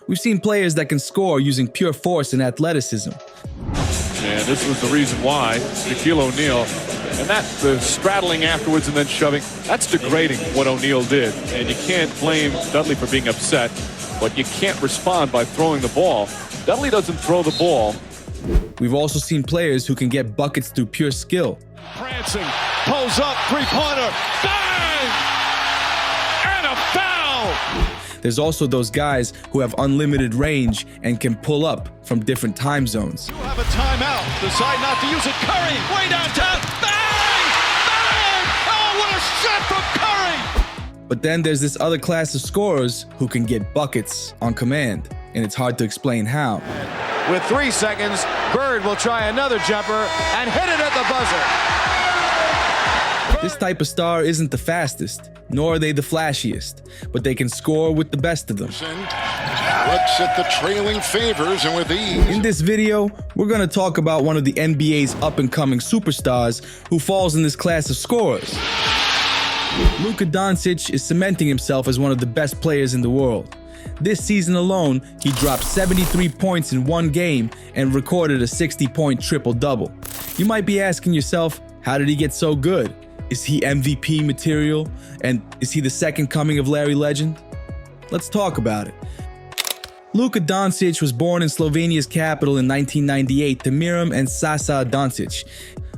We've seen players that can score using pure force and athleticism. And this was the reason why Shaquille O'Neal, and the straddling afterwards and then shoving, that's degrading what O'Neal did. And you can't blame Dudley for being upset, but you can't respond by throwing the ball. Dudley doesn't throw the ball. We've also seen players who can get buckets through pure skill. Prancing, pulls up, three-pointer, bang! And a foul! There's also those guys who have unlimited range and can pull up from different time zones. You have a timeout. Decide not to use it. Curry, way downtown. Bang! Bang! Oh, what a shot from Curry! But then there's this other class of scorers who can get buckets on command, and it's hard to explain how. With 3 seconds, Bird will try another jumper and hit it at the buzzer. This type of star isn't the fastest, nor are they the flashiest, but they can score with the best of them. Looks at the trailing favors and with ease. In this video, we're going to talk about one of the NBA's up-and-coming superstars who falls in this class of scorers. Luka Doncic is cementing himself as one of the best players in the world. This season alone, he dropped 73 points in one game and recorded a 60-point triple-double. You might be asking yourself, how did he get so good? Is he MVP material? And is he the second coming of Larry Legend? Let's talk about it. Luka Doncic was born in Slovenia's capital in 1998 to Miram and Sasa Doncic.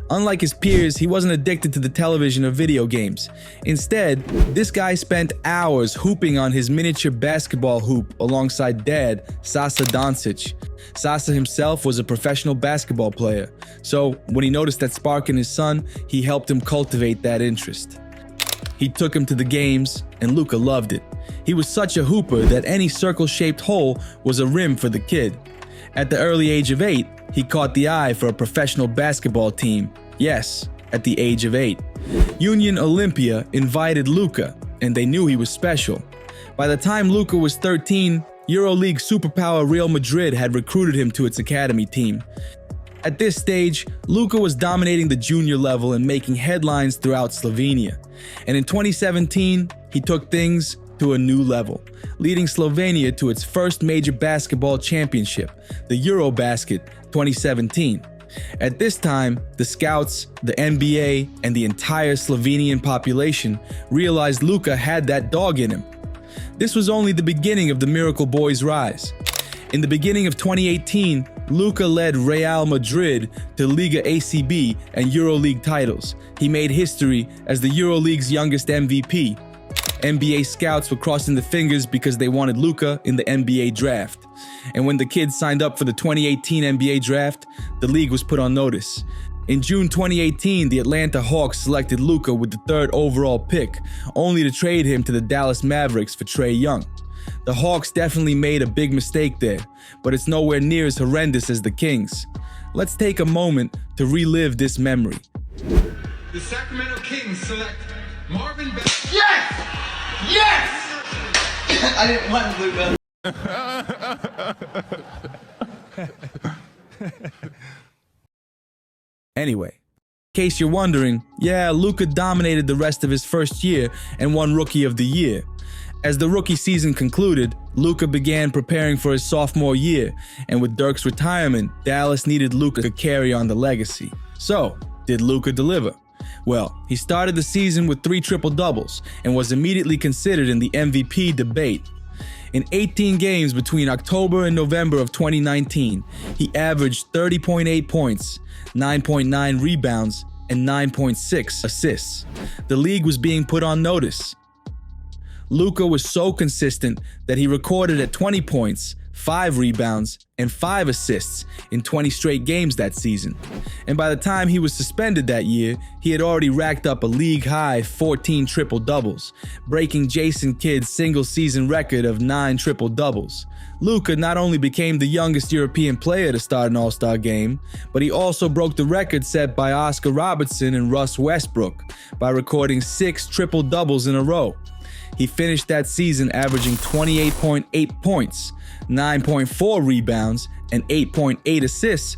Unlike his peers, he wasn't addicted to the television or video games. Instead, this guy spent hours hooping on his miniature basketball hoop alongside dad, Sasa Doncic. Sasa himself was a professional basketball player, so when he noticed that spark in his son, he helped him cultivate that interest. He took him to the games, and Luka loved it. He was such a hooper that any circle-shaped hole was a rim for the kid. At the early age of 8, he caught the eye for a professional basketball team. Yes, at the age of 8. Union Olympia invited Luka, and they knew he was special. By the time Luka was 13, EuroLeague superpower Real Madrid had recruited him to its academy team. At this stage, Luka was dominating the junior level and making headlines throughout Slovenia. And in 2017, he took things to a new level, leading Slovenia to its first major basketball championship, the Eurobasket 2017. At this time, the scouts, the NBA, and the entire Slovenian population realized Luka had that dog in him. This was only the beginning of the Miracle Boy's rise. In the beginning of 2018, Luka led Real Madrid to Liga ACB and EuroLeague titles. He made history as the EuroLeague's youngest MVP. NBA scouts were crossing the fingers because they wanted Luka in the NBA draft. And when the kids signed up for the 2018 NBA draft, the league was put on notice. In June 2018, the Atlanta Hawks selected Luka with the 3rd overall pick, only to trade him to the Dallas Mavericks for Trae Young. The Hawks definitely made a big mistake there, but it's nowhere near as horrendous as the Kings. Let's take a moment to relive this memory. The Sacramento Kings select Marvin Bagley. Yes! Yes! I didn't want Luka. Anyway, in case you're wondering, yeah, Luka dominated the rest of his first year and won Rookie of the Year. As the rookie season concluded, Luka began preparing for his sophomore year, and with Dirk's retirement, Dallas needed Luka to carry on the legacy. So, did Luka deliver? Well, he started the season with 3 triple-doubles and was immediately considered in the MVP debate. In 18 games between October and November of 2019, he averaged 30.8 points, 9.9 rebounds, and 9.6 assists. The league was being put on notice. Luka was so consistent that he recorded at 20 points, 5 rebounds, and 5 assists in 20 straight games that season. And by the time he was suspended that year, he had already racked up a league-high 14 triple-doubles, breaking Jason Kidd's single-season record of 9 triple-doubles. Luka not only became the youngest European player to start an All-Star game, but he also broke the record set by Oscar Robertson and Russ Westbrook by recording 6 triple-doubles in a row. He finished that season averaging 28.8 points, 9.4 rebounds, and 8.8 assists.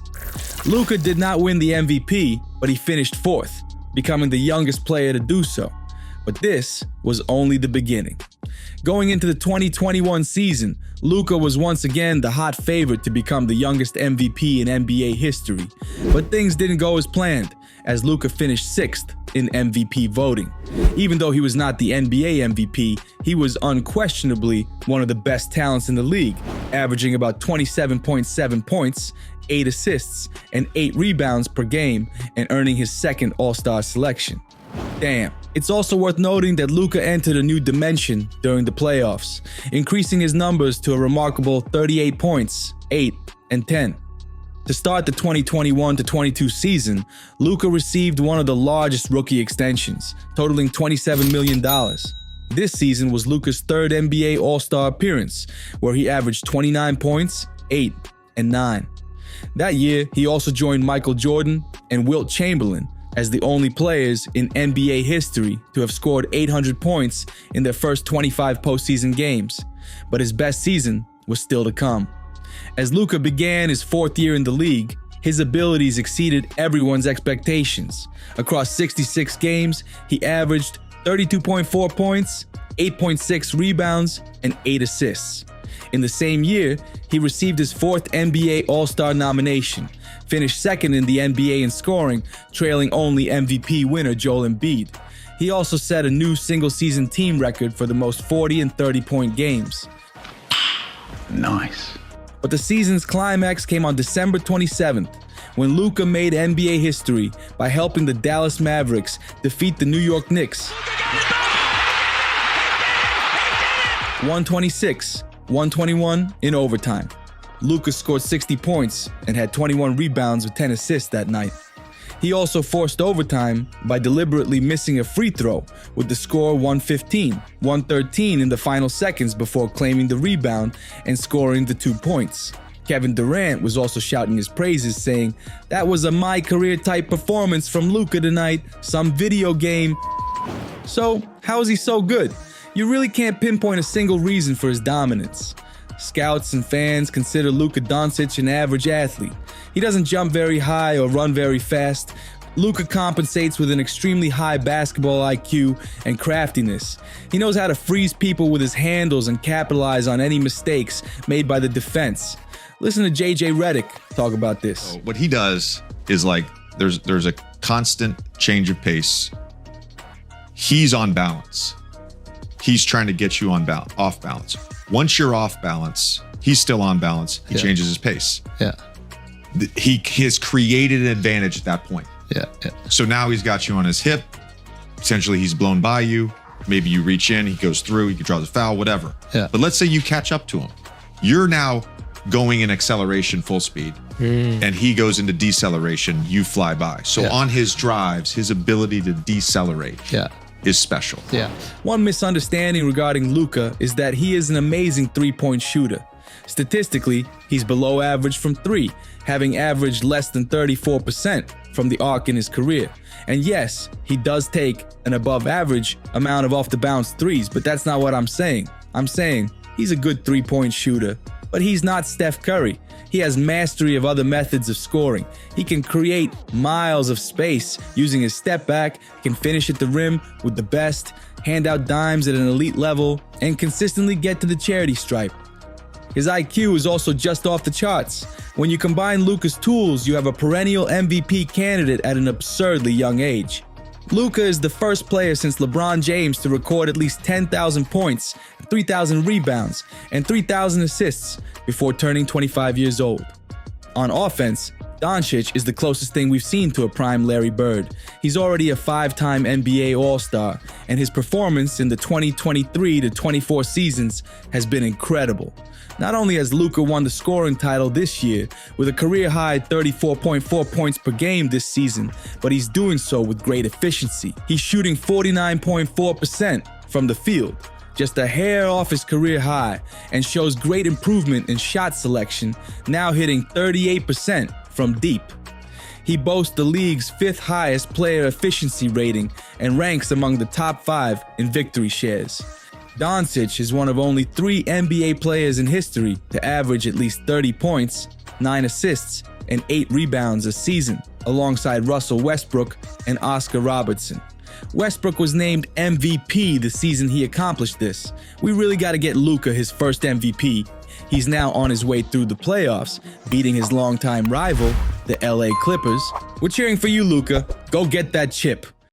Luka did not win the MVP, but he finished 4th, becoming the youngest player to do so. But this was only the beginning. Going into the 2021 season, Luka was once again the hot favorite to become the youngest MVP in NBA history. But things didn't go as planned, as Luka finished 6th in MVP voting. Even though he was not the NBA MVP, he was unquestionably one of the best talents in the league, averaging about 27.7 points, 8 assists, and 8 rebounds per game, and earning his 2nd All-Star selection. Damn. It's also worth noting that Luka entered a new dimension during the playoffs, increasing his numbers to a remarkable 38 points, 8, and 10. To start the 2021-22 season, Luka received one of the largest rookie extensions, totaling $27 million. This season was Luka's 3rd NBA All-Star appearance, where he averaged 29 points, 8, and 9. That year, he also joined Michael Jordan and Wilt Chamberlain as the only players in NBA history to have scored 800 points in their first 25 postseason games. But his best season was still to come. As Luka began his 4th year in the league, his abilities exceeded everyone's expectations. Across 66 games, he averaged 32.4 points, 8.6 rebounds, and 8 assists. In the same year, he received his 4th NBA All-Star nomination, finished 2nd in the NBA in scoring, trailing only MVP winner Joel Embiid. He also set a new single-season team record for the most 40 and 30-point games. Nice. But the season's climax came on December 27th, when Luka made NBA history by helping the Dallas Mavericks defeat the New York Knicks 126-121 in overtime. Luka scored 60 points and had 21 rebounds with 10 assists that night. He also forced overtime by deliberately missing a free throw, with the score 115-113 in the final seconds before claiming the rebound and scoring the 2 points. Kevin Durant was also shouting his praises, saying, "That was a my-career-type performance from Luka tonight, some video game." So, how is he so good? You really can't pinpoint a single reason for his dominance. Scouts and fans consider Luka Doncic an average athlete. He doesn't jump very high or run very fast. Luka compensates with an extremely high basketball IQ and craftiness. He knows how to freeze people with his handles and capitalize on any mistakes made by the defense. Listen to JJ Redick talk about this. What he does is like there's a constant change of pace. He's on balance. He's trying to get you off balance. Once you're off balance, he's still on balance. He changes his pace. Yeah. He has created an advantage at that point. Yeah. So now he's got you on his hip. Essentially, he's blown by you. Maybe you reach in, he goes through, he draws a foul, whatever. Yeah. But let's say you catch up to him. You're now going in acceleration full speed, and he goes into deceleration, you fly by. So on his drives, his ability to decelerate is special. Yeah. One misunderstanding regarding Luka is that he is an amazing three-point shooter. Statistically, he's below average from 3, having averaged less than 34% from the arc in his career. And yes, he does take an above-average amount of off-the-bounce threes, but that's not what I'm saying. I'm saying he's a good three-point shooter, but he's not Steph Curry. He has mastery of other methods of scoring. He can create miles of space using his step back, can finish at the rim with the best, hand out dimes at an elite level, and consistently get to the charity stripe. His IQ is also just off the charts. When you combine Luka's tools, you have a perennial MVP candidate at an absurdly young age. Luka is the first player since LeBron James to record at least 10,000 points, 3,000 rebounds, and 3,000 assists before turning 25 years old. On offense, Doncic is the closest thing we've seen to a prime Larry Bird. He's already a 5-time NBA All-Star, and his performance in the 2023-24 seasons has been incredible. Not only has Luka won the scoring title this year with a career-high 34.4 points per game this season, but he's doing so with great efficiency. He's shooting 49.4% from the field, just a hair off his career high, and shows great improvement in shot selection, now hitting 38% from deep. He boasts the league's 5th highest player efficiency rating and ranks among the top 5 in victory shares. Doncic is one of only 3 NBA players in history to average at least 30 points, 9 assists, and 8 rebounds a season, alongside Russell Westbrook and Oscar Robertson. Westbrook was named MVP the season he accomplished this. We really got to get Luka his first MVP. He's now on his way through the playoffs, beating his longtime rival, the LA Clippers. We're cheering for you, Luka. Go get that chip.